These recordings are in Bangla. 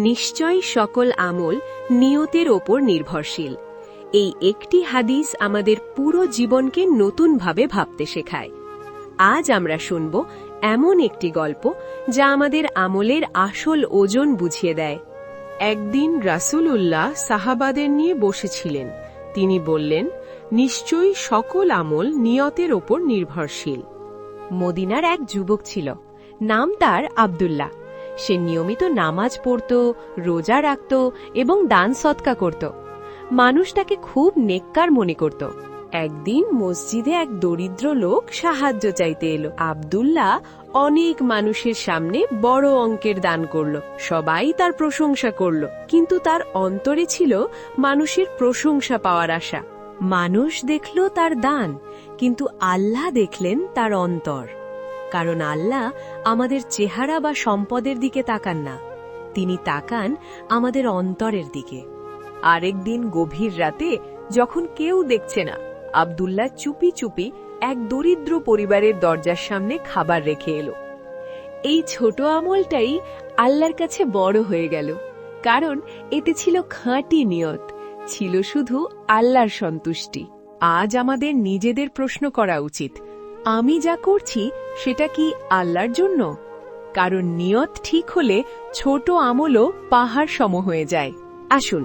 নিশ্চয় সকল আমল নিয়তের ওপর নির্ভরশীল। এই একটি হাদিস আমাদের পুরো জীবনকে নতুনভাবে ভাবতে শেখায়। আজ আমরা শুনব এমন একটি গল্প যা আমাদের আমলের আসল ওজন বুঝিয়ে দেয়। একদিন রাসূলুল্লাহ সাহাবাদের নিয়ে বসেছিলেন। তিনি বললেন, নিশ্চয়ই সকল আমল নিয়তের ওপর নির্ভরশীল। মদিনার এক যুবক ছিল, নাম তার আব্দুল্লাহ। সে নিয়মিত নামাজ পড়ত, রোজা রাখত এবং দান সদকা করত। মানুষ তাকে খুব নেককার মনে করত। একদিন মসজিদে এক দরিদ্র লোক সাহায্য চাইতে এলো। আব্দুল্লাহ অনেক মানুষের সামনে বড় অঙ্কের দান করল। সবাই তার প্রশংসা করল, কিন্তু তার অন্তরে ছিল মানুষের প্রশংসা পাওয়ার আশা। মানুষ দেখল তার দান, কিন্তু আল্লাহ দেখলেন তার অন্তর। কারণ আল্লাহ আমাদের চেহারা বা সম্পদের দিকে তাকান না, তিনি তাকান আমাদের অন্তরের দিকে। আরেকদিন গভীর রাতে যখন কেউ দেখছে না, আব্দুল্লাহ চুপি চুপি এক দরিদ্র পরিবারের দরজার সামনে খাবার রেখে এলো। এই ছোট আমলটাই আল্লাহর কাছে বড় হয়ে গেল, কারণ এতে ছিল খাঁটি নিয়ত, ছিল শুধু আল্লাহর সন্তুষ্টি। আজ আমাদের নিজেদের প্রশ্ন করা উচিত, আমি যা করছি সেটা কি আল্লাহর জন্য? কারণ নিয়ত ঠিক হলে ছোট আমলও পাহাড় সম হয়ে যায়। আসুন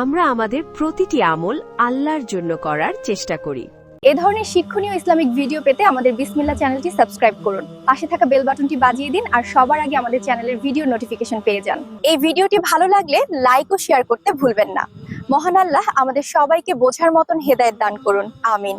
আমরা আমাদের প্রতিটি আমল আল্লাহর জন্য করার চেষ্টা করি। এ ধরনের শিক্ষণীয় ইসলামিক ভিডিও পেতে আমাদের বিসমিল্লাহ চ্যানেলটি সাবস্ক্রাইব করুন, পাশে থাকা বেল বাটনটি বাজিয়ে দিন আর সবার আগে আমাদের চ্যানেলের ভিডিও নোটিফিকেশন পেয়ে যান। এই ভিডিওটি ভালো লাগলে লাইক ও শেয়ার করতে ভুলবেন না। মহান আল্লাহ আমাদের সবাইকে বোঝার মতন হেদায়েত দান করুন। আমিন।